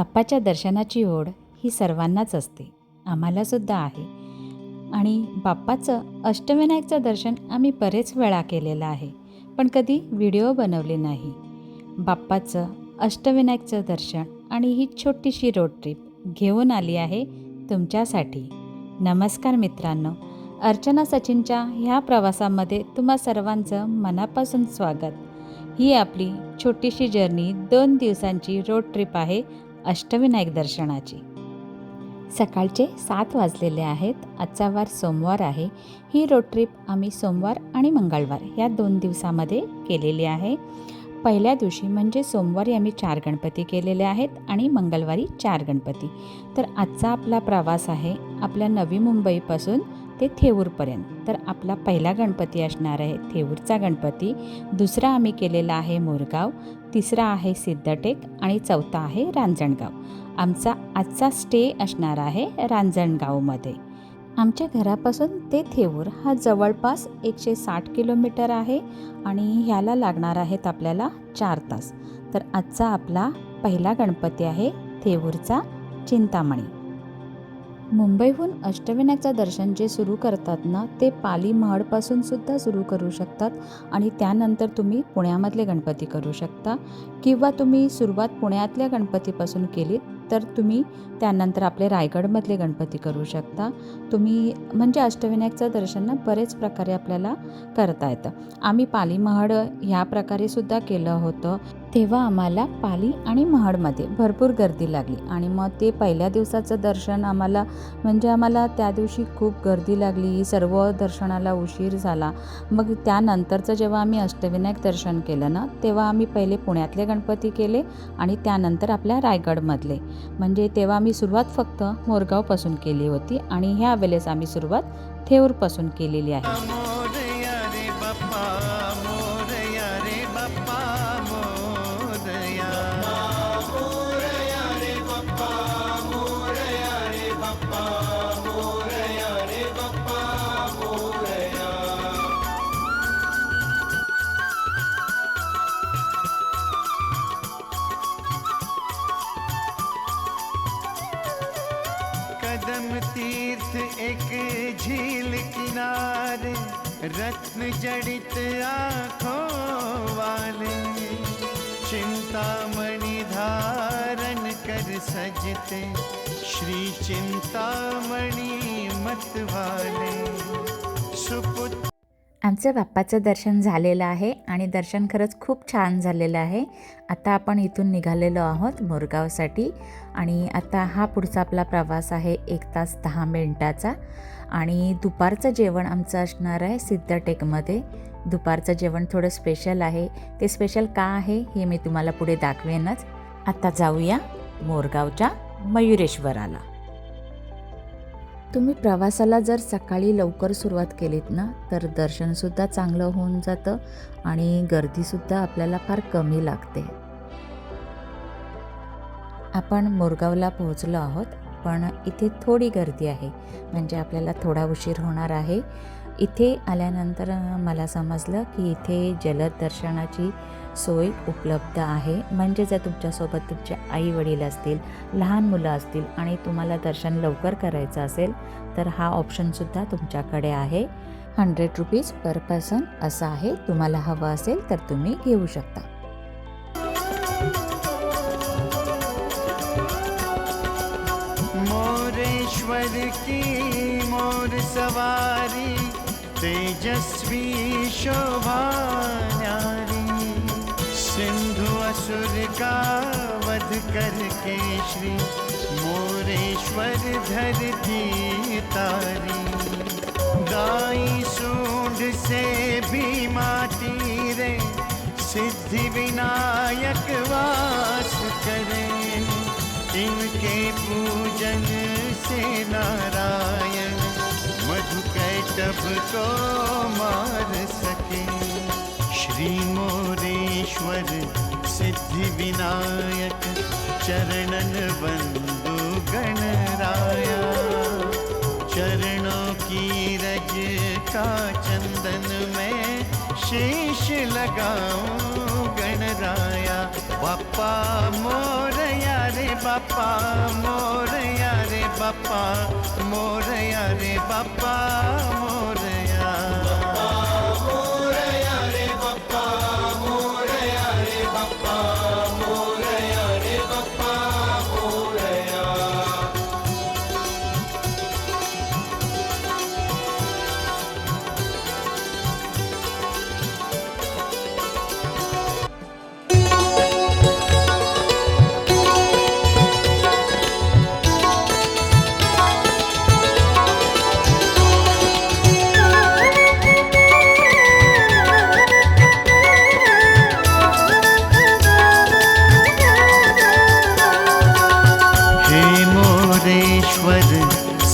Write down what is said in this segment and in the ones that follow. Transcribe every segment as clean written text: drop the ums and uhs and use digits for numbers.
बाप्पाच्या दर्शनाची ओढ ही सर्वांनाच असते, आम्हालासुद्धा आहे. आणि बाप्पाचं अष्टविनायकचं दर्शन आम्ही बरेच वेळा केलेलं आहे, पण कधी व्हिडिओ बनवले नाही. बाप्पाचं अष्टविनायकचं दर्शन आणि ही छोटीशी रोड ट्रिप घेऊन आली आहे तुमच्यासाठी. नमस्कार मित्रांनो, अर्चना सचिनच्या ह्या प्रवासामध्ये तुम्हा सर्वांचं मनापासून स्वागत. ही आपली छोटीशी जर्नी 2 दिवसांची रोड ट्रिप आहे अष्टविनायक दर्शनाची. सकाळचे 7 वाजलेले आहेत. आजचा वार सोमवार आहे. ही रोड ट्रिप आम्ही सोमवार आणि मंगळवार या 2 दिवसामध्ये केलेली आहे. पहिल्या दिवशी म्हणजे सोमवारी आम्ही 4 गणपती केलेले आहेत आणि मंगळवारी 4 गणपती. तर आजचा आपला प्रवास आहे आपल्या नवी मुंबईपासून ते थेऊरपर्यंत. तर आपला पहिला गणपती असणार आहे थेऊरचा गणपती, दुसरा आम्ही केलेला आहे मोरगाव, तिसरा आहे सिद्धटेक आणि चौथा आहे रांजणगाव. आमचा आजचा स्टे असणार आहे रांजणगावमध्ये. आमच्या घरापासून ते थेऊर हा जवळपास 160 किलोमीटर आहे आणि ह्याला लागणार आहेत आपल्याला 4 तास. तर आजचा आपला पहिला गणपती आहे थेऊरचा चिंतामणी. मुंबईहून अष्टविनायकचं दर्शन जे सुरू करतात ना, ते पाली महाडपासून सुद्धा सुरू करू शकतात आणि त्यानंतर तुम्ही पुण्यामधले गणपती करू शकता, किंवा तुम्ही सुरुवात पुण्यातल्या गणपतीपासून केलीत तर तुम्ही त्यानंतर आपले रायगडमधले गणपती करू शकता. तुम्ही म्हणजे अष्टविनायकचं दर्शन ना बरेच प्रकारे आपल्याला करता येतं. आम्ही पाली महाड ह्या प्रकारे सुद्धा केलं होतं. तेव्हा आम्हाला पाली आणि महाडमध्ये भरपूर गर्दी लागली आणि मग ते पहिल्या दिवसाचं दर्शन आम्हाला त्या दिवशी खूप गर्दी लागली, सर्व दर्शनाला उशीर झाला. मग त्यानंतरचं जेव्हा आम्ही अष्टविनायक दर्शन केलं ना, तेव्हा आम्ही पहिले पुण्यातले गणपती केले आणि त्यानंतर आपल्या रायगडमधले. म्हणजे तेव्हा आम्ही सुरुवात फक्त मोरगावपासून केली होती आणि ह्या वेळेस आम्ही सुरुवात थेऊरपासून केलेली आहे. कदम तीर्थ एक झील किनारे, रत्न जड़ित आँखों वाले, चिंतामणि धारण कर सजते, श्री चिंतामणि मत वाले सुपुत्र. आमचं बाप्पाचं दर्शन झालेलं आहे आणि दर्शन खरंच खूप छान झालेलं आहे. आता आपण इथून निघालेलो आहोत मोरगावसाठी आणि आता हा पुढचा आपला प्रवास आहे 1 तास 10 मिनिटाचा. आणि दुपारचं जेवण आमचं असणार आहे सिद्धटेकमध्ये. दुपारचं जेवण थोडं स्पेशल आहे. ते स्पेशल का आहे हे मी तुम्हाला पुढे दाखवेनच. आता जाऊया मोरगावच्या मयुरेश्वराला. तुम्ही प्रवासाला जर सकाळी लवकर सुरुवात केलीत ना, तर दर्शनसुद्धा चांगलं होऊन जातं आणि गर्दीसुद्धा आपल्याला फार कमी लागते. आपण मोरगावला पोहोचलो आहोत, पण इथे थोडी गर्दी आहे, म्हणजे आपल्याला थोडा उशीर होणार आहे. इथे आल्यानंतर मला समजलं की इथे जलद दर्शनाची सोय उपलब्ध आहे. म्हणजे जर तुमच्यासोबत तुमचे आई वडील असतील, लहान मुलं असतील आणि तुम्हाला दर्शन लवकर करायचं असेल तर हा ऑप्शनसुद्धा तुमच्याकडे आहे. 100 रुपीज पर पर्सन असं आहे. तुम्हाला हवं असेल तर तुम्ही घेऊ शकता. मोरेश्वर की मोर सवारी, तेजस्वी शोभा न्यारी, सिंधु असुर का वध करके श्री मोरेश्वर धरती तारी, गाई सूंड से भी माटी रे, सिद्धि विनायक वास करे, इनके पूजन से नारायण मधुकैटभ को मार सके, श्री मोरेश्वर सिद्धि विनायक चरणन बंधु गणराया, चरणों की रज का चंदन में शीश लगाऊं गणराया, बाप्पा मोरया रे बाप्पा बाप्पा मोरया रे बाप्पा मोरया रे बाप्पा मोरया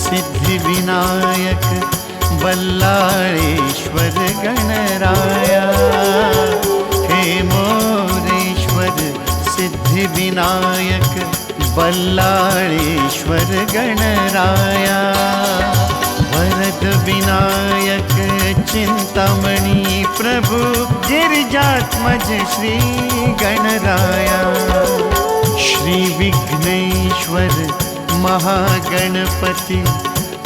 सिद्धिविनायक बल्लाळेश्वर गणराया हे मोरेश्वर सिद्धिविनायक बल्लाळेश्वर गणराया वरद विनायक चिंतामणि प्रभु गिरिजात्मज श्री गणराया श्री विघ्नेश्वर महागणपति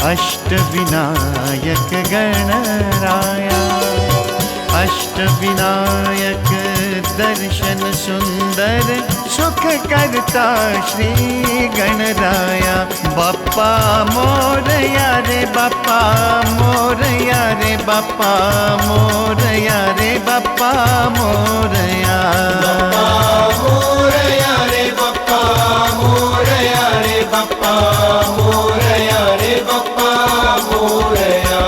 अष्टविनायक गणराया अष्टविनायक दर्शन सुंदर सुख करता श्री गणराया बाप्पा मोरया रे बाप्पा मोरया रे बाप्पा मोरया रे बाप्पा मोरया मोरया रे बाप्पा मोरया रे बाप्पा मोरया रे बाप्पा मोरया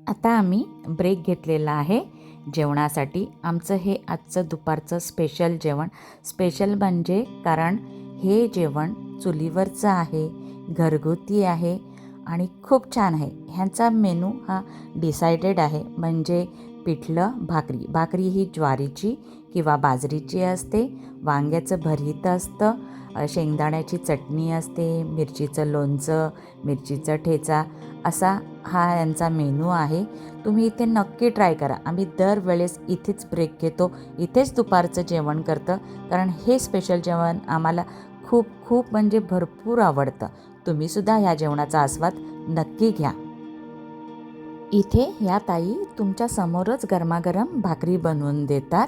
आता आम्ही ब्रेक घेतलेला आहे जेवणासाठी. आमचं हे आजचं दुपारचं स्पेशल जेवण. स्पेशल म्हणजे कारण हे जेवण चुलीवरचं आहे, घरगुती आहे आणि खूप छान आहे. ह्यांचा मेनू हा डिसायडेड आहे. म्हणजे पिठलं भाकरी. भाकरी ही ज्वारीची किंवा बाजरीची असते, वांग्याचं भरीत असतं, शेंगदाण्याची चटणी असते, मिरचीचं लोणचं, मिरचीचं ठेचा, असा हा यांचा मेनू आहे. तुम्ही इथे नक्की ट्राय करा. आम्ही दरवेळेस इथेच ब्रेक घेतो, इथेच दुपारचं जेवण करतं, कारण हे स्पेशल जेवण आम्हाला खूप खूप म्हणजे भरपूर आवडतं. तुम्हीसुद्धा ह्या जेवणाचा आस्वाद नक्की घ्या. इथे या ताई तुमच्या समोरच गरमागरम भाकरी बनवून देतात.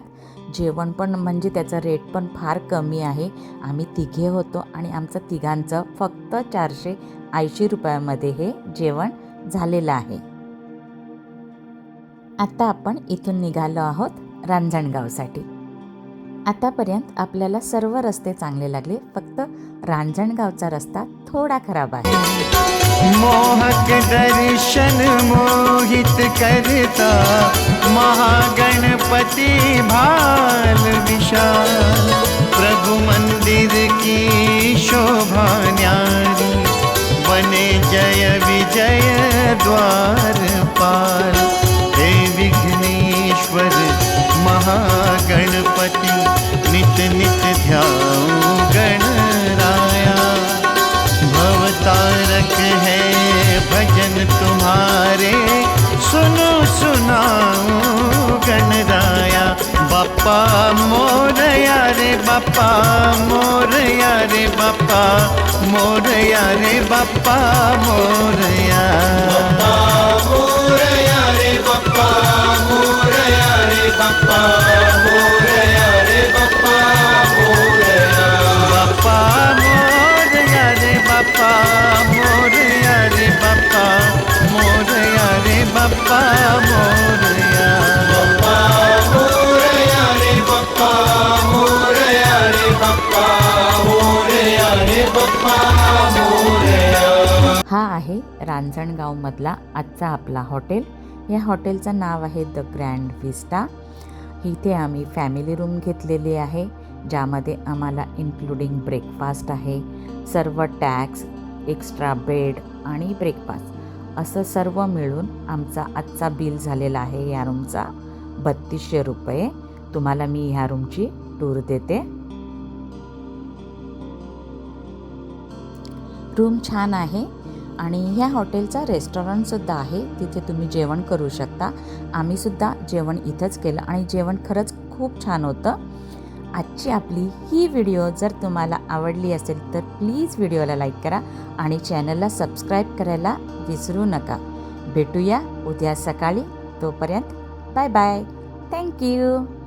जेवण पण म्हणजे त्याचा रेट पण फार कमी आहे. आम्ही तिघे होतो आणि आमचं तिघांचं फक्त 480 रुपयामध्ये हे जेवण झालेलं आहे. आता आपण इथून निघालो आहोत रांजणगावसाठी. आतापर्यंत आपल्याला सर्व रस्ते चांगले लागले, फक्त रांजणगावचा रस्ता थोडा खराब आहे. मोहक दर्शन मोहित करता महागणपति भाल विशाल प्रभु मंदिर की शोभा न्यारी बने जय विजय द्वारपाल हे विघ्नेश्वर महागणपति नित नित ध्याऊं गणराया भवतारक है भजन तुम्हारे सुनो सुनाऊं गणराया बाप्पा मोरया रे बाप्पा मोरया रे बाप्पा मोरया रे बाप्पा मोरया मोरया रे बाप्पा मोरया रे बाप्पा मोरया रे बाप्पा मोरया बाप्पा मोरया रे बाप्पा मोरया रे बाप्पा मोरया रे बाप्पा मोरया बाप्पा मोरया रे बाप्पा मोरया रे बाप्पा मोरया रे बाप्पा मोरया. हा आहे रांजणगावमधला आजचा आपला हॉटेल. या हॉटेलचं नाव आहे द ग्रँड व्हिस्टा. इथे आम्ही फॅमिली रूम घेतलेली आहे, ज्यामध्ये आम्हाला इन्क्लुडिंग ब्रेकफास्ट आहे, सर्व टॅक्स, एक्स्ट्रा बेड आणि ब्रेकफास्ट असं सर्व मिळून आमचा आजचा बिल झालेला आहे या रूमचा 3200 रुपये. तुम्हाला मी ह्या रूमची टूर देते. रूम छान आहे आणि ह्या हॉटेलचा रेस्टॉरंटसुद्धा आहे, तिथे तुम्ही जेवण करू शकता. आम्हीसुद्धा जेवण इथंच केलं आणि जेवण खरंच खूप छान होतं. आजची आपली ही व्हिडिओ जर तुम्हाला आवडली असेल तर प्लीज व्हिडिओला लाईक करा आणि चॅनलला सबस्क्राईब करायला विसरू नका. भेटूया उद्या सकाळी. तोपर्यंत बाय बाय. थँक्यू.